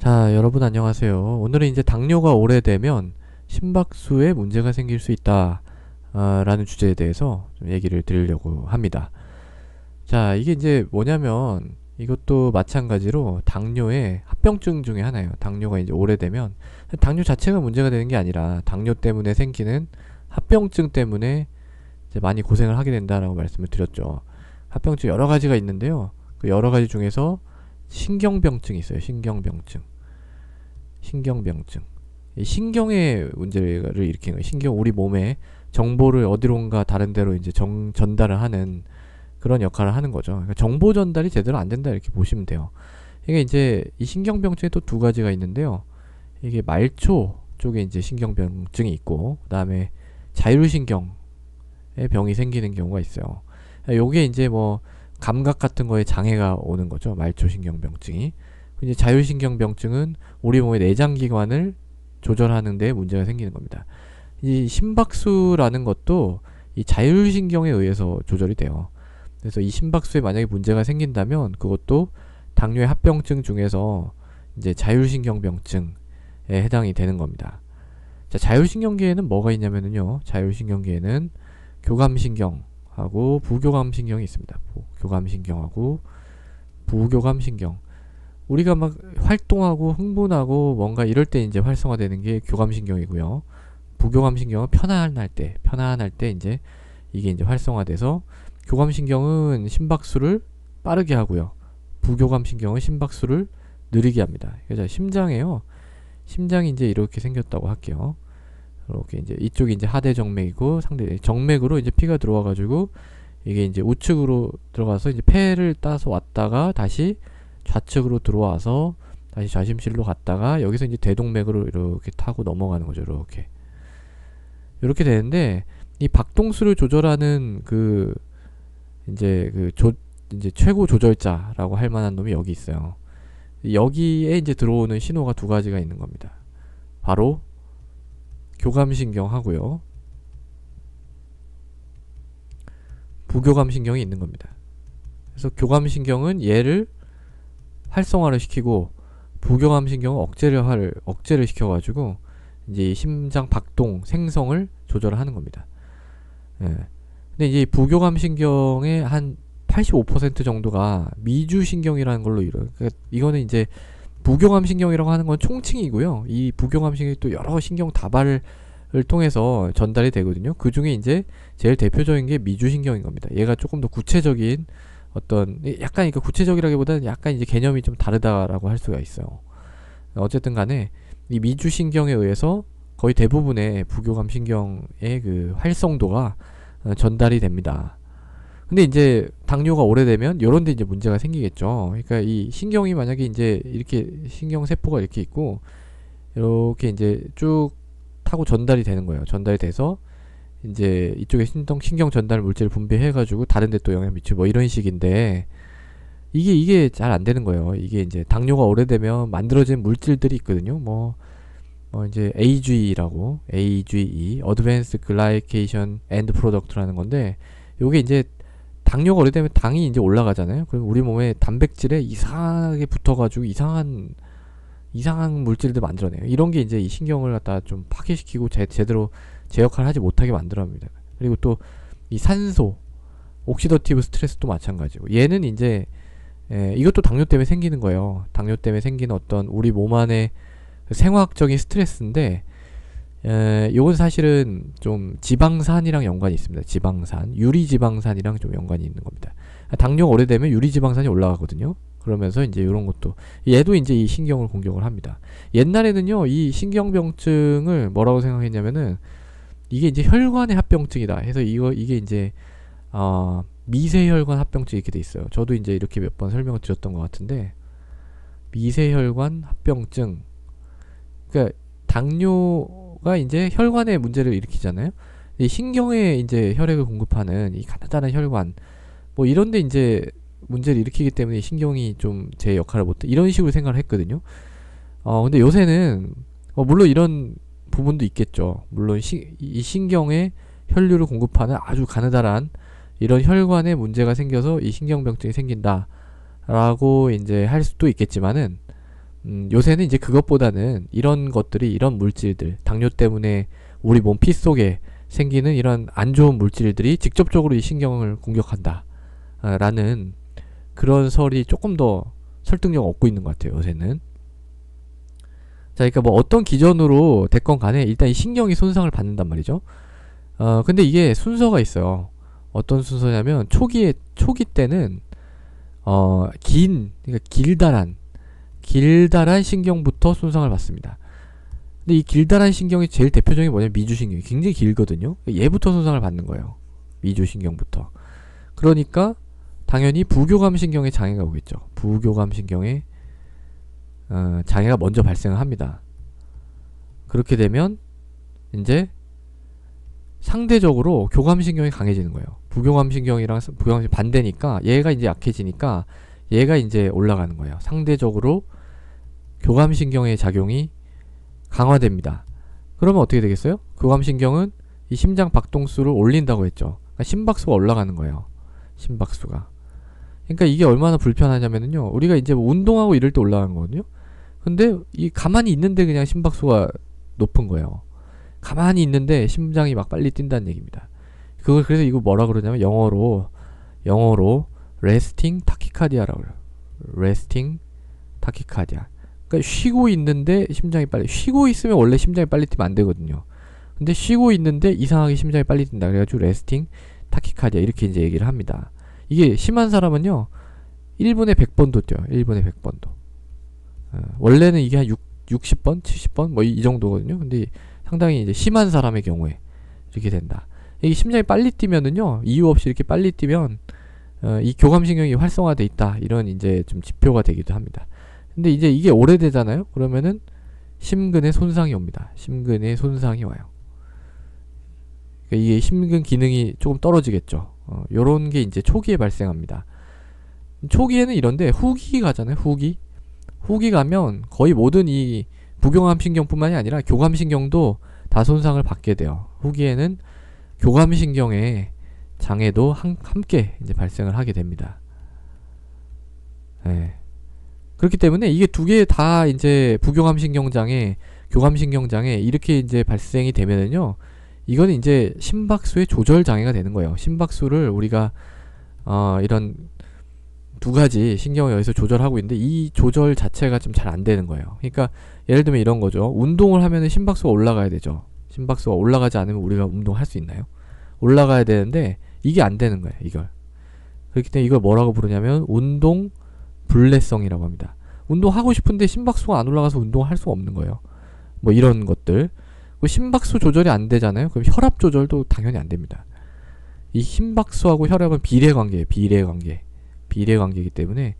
자, 여러분 안녕하세요. 오늘은 이제 당뇨가 오래되면 심박수에 문제가 생길 수 있다, 라는 주제에 대해서 좀 얘기를 드리려고 합니다. 자, 이게 이제 뭐냐면 이것도 마찬가지로 당뇨의 합병증 중에 하나예요. 당뇨가 이제 오래되면 당뇨 자체가 문제가 되는 게 아니라 당뇨 때문에 생기는 합병증 때문에 이제 많이 고생을 하게 된다라고 말씀을 드렸죠. 합병증 여러 가지가 있는데요. 그 여러 가지 중에서 신경병증이 있어요. 신경병증. 이 신경의 문제를 일으키는 거예요. 우리 몸에 정보를 어디론가 다른 데로 이제 전달을 하는 그런 역할을 하는 거죠. 그러니까 정보 전달이 제대로 안 된다 이렇게 보시면 돼요. 이게 이제 이 신경병증에 또 두 가지가 있는데요. 이게 말초 쪽에 이제 신경병증이 있고, 그다음에 자율신경의 병이 생기는 경우가 있어요. 요게 이제 뭐 감각 같은 거에 장애가 오는 거죠. 말초신경병증이. 이제 자율신경병증은 우리 몸의 내장기관을 조절하는 데 문제가 생기는 겁니다. 이 심박수라는 것도 이 자율신경에 의해서 조절이 돼요. 그래서 이 심박수에 만약에 문제가 생긴다면 그것도 당뇨의 합병증 중에서 이제 자율신경병증에 해당이 되는 겁니다. 자, 자율신경계에는 뭐가 있냐면요. 자율신경계에는 교감신경하고 부교감신경이 있습니다. 교감신경하고 부교감신경. 우리가 막 활동하고 흥분하고 뭔가 이럴 때 이제 활성화되는 게 교감신경이고요. 부교감신경은 편안할 때 이제 이게 이제 활성화돼서, 교감신경은 심박수를 빠르게 하고요. 부교감신경은 심박수를 느리게 합니다. 그래서 심장이에요. 심장이 이제 이렇게 생겼다고 할게요. 이렇게 이제 이쪽이 이제 하대정맥이고 상대 정맥으로 이제 피가 들어와가지고 이게 이제 우측으로 들어가서 이제 폐를 따서 왔다가 다시 좌측으로 들어와서 다시 좌심실로 갔다가 여기서 이제 대동맥으로 이렇게 타고 넘어가는 거죠. 이렇게 되는데, 이 박동수를 조절하는 이제 최고 조절자라고 할 만한 놈이 여기 있어요. 여기에 이제 들어오는 신호가 두 가지가 있는 겁니다. 바로 교감신경하고요, 부교감신경이 있는 겁니다. 그래서 교감신경은 얘를 활성화를 시키고, 부교감신경은 억제를 시켜가지고 이제 심장 박동 생성을 조절을 하는 겁니다. 예. 근데 이제 부교감신경의 한 85% 정도가 미주신경이라는 걸로 그러니까 이거는 이제 부교감신경이라고 하는 건 총칭이고요. 이 부교감신경이 또 여러 신경 다발을 통해서 전달이 되거든요. 그 중에 이제 제일 대표적인 게 미주신경인 겁니다. 얘가 조금 더 구체적인 어떤, 약간 그러니까 구체적이라기보다는 약간 이제 개념이 좀 다르다라고 할 수가 있어요. 어쨌든 간에 이 미주신경에 의해서 거의 대부분의 부교감신경의 그 활성도가 전달이 됩니다. 근데 이제 당뇨가 오래되면 요런 데 이제 문제가 생기겠죠. 그러니까 이 신경이 만약에 이제 이렇게 신경세포가 이렇게 있고 이렇게 이제 쭉 타고 전달이 되는 거예요. 전달이 돼서 이제 이쪽에 신경 전달 물질을 분비해가지고 다른 데 또 영향 미치고 뭐 이런 식인데, 이게 잘 안 되는 거예요. 이게 이제 당뇨가 오래되면 만들어진 물질들이 있거든요. 이제 AGE라고, AGE, Advanced Glycation End Product라는 건데, 요게 이제 당뇨가 오래되면 당이 이제 올라가잖아요. 그럼 우리 몸에 단백질에 이상하게 붙어가지고 이상한 물질들 만들어내요. 이런 게 이제 이 신경을 갖다 좀 파괴시키고 제대로 제 역할을 하지 못하게 만들어냅니다. 그리고 또 이 산소, 옥시더티브 스트레스도 마찬가지고, 얘는 이제 이것도 당뇨 때문에 생기는 거예요. 당뇨 때문에 생기는 어떤 우리 몸 안의 생화학적인 스트레스인데, 요건 사실은 좀 지방산이랑 연관이 있습니다. 지방산, 유리지방산이랑 좀 연관이 있는 겁니다. 당뇨가 오래되면 유리지방산이 올라가거든요. 그러면서 이제 이런 것도, 얘도 이제 이 신경을 공격을 합니다. 옛날에는요, 이 신경병증을 뭐라고 생각했냐면은 이게 이제 혈관의 합병증이다 해서 이게 이제 미세혈관 합병증 이렇게 돼 있어요. 저도 이제 이렇게 몇 번 설명을 드렸던 것 같은데, 미세혈관 합병증, 그러니까 당뇨가 이제 혈관에 문제를 일으키잖아요. 이 신경에 이제 혈액을 공급하는 이 가느다란 혈관, 뭐 이런데 이제 문제를 일으키기 때문에 신경이 좀 제 역할을 못해, 이런 식으로 생각을 했거든요. 근데 요새는 물론 이런 부분도 있겠죠. 물론 이 신경에 혈류를 공급하는 아주 가느다란 이런 혈관에 문제가 생겨서 이 신경병증이 생긴다 라고 이제 할 수도 있겠지만은, 요새는 이제 그것보다는 이런 것들이, 이런 물질들, 당뇨 때문에 우리 몸 피 속에 생기는 이런 안 좋은 물질들이 직접적으로 이 신경을 공격한다 라는 그런 설이 조금 더 설득력 얻고 있는 것 같아요, 요새는. 자, 그러니까 뭐 어떤 기전으로 됐건 간에 일단 이 신경이 손상을 받는단 말이죠. 근데 이게 순서가 있어요. 어떤 순서냐면 초기 때는 그러니까 길다란 신경부터 손상을 받습니다. 근데 이 길다란 신경이 제일 대표적인 뭐냐면 미주신경이 굉장히 길거든요. 얘부터 손상을 받는 거예요. 미주신경부터. 그러니까 당연히 부교감신경에 장애가 오겠죠. 부교감신경에 장애가 먼저 발생을 합니다. 그렇게 되면 이제 상대적으로 교감신경이 강해지는 거예요. 부교감신경이랑 부교감신경 반대니까 얘가 이제 약해지니까 얘가 이제 올라가는 거예요. 상대적으로 교감신경의 작용이 강화됩니다. 그러면 어떻게 되겠어요? 교감신경은 이 심장 박동수를 올린다고 했죠. 그러니까 심박수가 올라가는 거예요. 심박수가. 그러니까 이게 얼마나 불편하냐면요. 우리가 이제 뭐 운동하고 이럴 때 올라가는 거거든요. 근데 이 가만히 있는데 그냥 심박수가 높은 거예요. 가만히 있는데 심장이 막 빨리 뛴다는 얘기입니다. 그걸 그래서 이거 뭐라 그러냐면 영어로 resting tachycardia라고 그래요. resting tachycardia. 그러니까 쉬고 있는데 심장이 빨리, 쉬고 있으면 원래 심장이 빨리 뛰면 안 되거든요. 근데 쉬고 있는데 이상하게 심장이 빨리 뛴다. 그래가지고 resting tachycardia 이렇게 이제 얘기를 합니다. 이게 심한 사람은요 1분에 100번도 뛰어요. 1분에 100번도. 원래는 이게 한 60번, 70번 뭐 이 정도거든요. 근데 상당히 이제 심한 사람의 경우에 이렇게 된다. 이게 심장이 빨리 뛰면은요 이유 없이 이렇게 빨리 뛰면 이 교감신경이 활성화돼 있다, 이런 이제 좀 지표가 되기도 합니다. 근데 이제 이게 오래되잖아요. 그러면은 심근에 손상이 옵니다. 심근에 손상이 와요. 그러니까 이게 심근 기능이 조금 떨어지겠죠. 요런 게 이제 초기에 발생합니다. 초기에는 이런데 후기 가잖아요. 후기 가면 거의 모든 이 부교감신경뿐만이 아니라 교감신경도 다 손상을 받게 돼요. 후기에는 교감신경의 장애도 함께 이제 발생을 하게 됩니다. 네. 그렇기 때문에 이게 두 개 다 이제 부교감신경 장애, 교감신경 장애 이렇게 이제 발생이 되면은요, 이거는 이제 심박수의 조절 장애가 되는 거예요. 심박수를 우리가 이런 두 가지 신경을 여기서 조절하고 있는데 이 조절 자체가 좀 잘 안 되는 거예요. 그러니까 예를 들면 이런 거죠. 운동을 하면은 심박수가 올라가야 되죠. 심박수가 올라가지 않으면 우리가 운동할 수 있나요? 올라가야 되는데 이게 안 되는 거예요. 이걸. 그렇기 때문에 이걸 뭐라고 부르냐면 운동 불내성이라고 합니다. 운동하고 싶은데 심박수가 안 올라가서 운동할 수가 없는 거예요. 뭐 이런 것들. 심박수 조절이 안 되잖아요. 그럼 혈압 조절도 당연히 안 됩니다. 이 심박수하고 혈압은 비례관계예요. 비례관계이기 때문에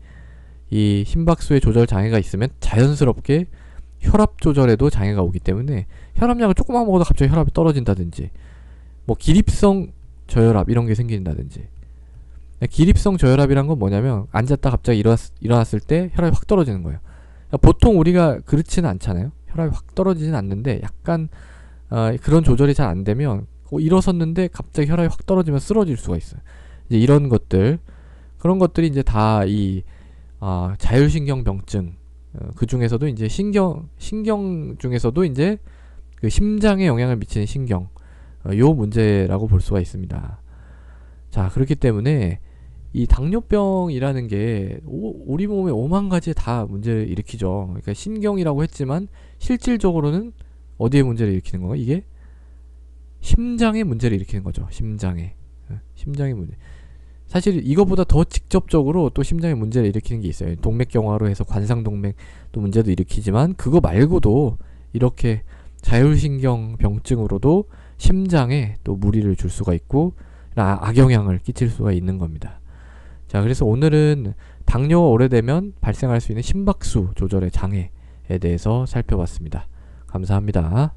이 심박수의 조절 장애가 있으면 자연스럽게 혈압 조절에도 장애가 오기 때문에 혈압약을 조금만 먹어도 갑자기 혈압이 떨어진다든지 뭐 기립성 저혈압 이런 게 생긴다든지. 기립성 저혈압이란 건 뭐냐면 앉았다 갑자기 일어났을 때 혈압이 확 떨어지는 거예요. 그러니까 보통 우리가 그렇지는 않잖아요. 혈압이 확 떨어지진 않는데 약간 그런 조절이 잘 안 되면 일어섰는데 갑자기 혈압이 확 떨어지면 쓰러질 수가 있어요. 이제 이런 것들, 그런 것들이 이제 다 이 자율신경병증, 그 중에서도 이제 신경 중에서도 이제 그 심장에 영향을 미치는 신경, 요 문제라고 볼 수가 있습니다. 자, 그렇기 때문에 이 당뇨병이라는 게 우리 몸에 오만 가지 다 문제를 일으키죠. 그러니까 신경이라고 했지만 실질적으로는 어디에 문제를 일으키는 건가? 이게 심장의 문제를 일으키는 거죠. 심장의 문제. 사실 이거보다 더 직접적으로 또 심장의 문제를 일으키는 게 있어요. 동맥경화로 해서 관상동맥 또 문제도 일으키지만 그거 말고도 이렇게 자율신경 병증으로도 심장에 또 무리를 줄 수가 있고 악영향을 끼칠 수가 있는 겁니다. 자, 그래서 오늘은 당뇨가 오래되면 발생할 수 있는 심박수 조절의 장애에 대해서 살펴봤습니다. 감사합니다.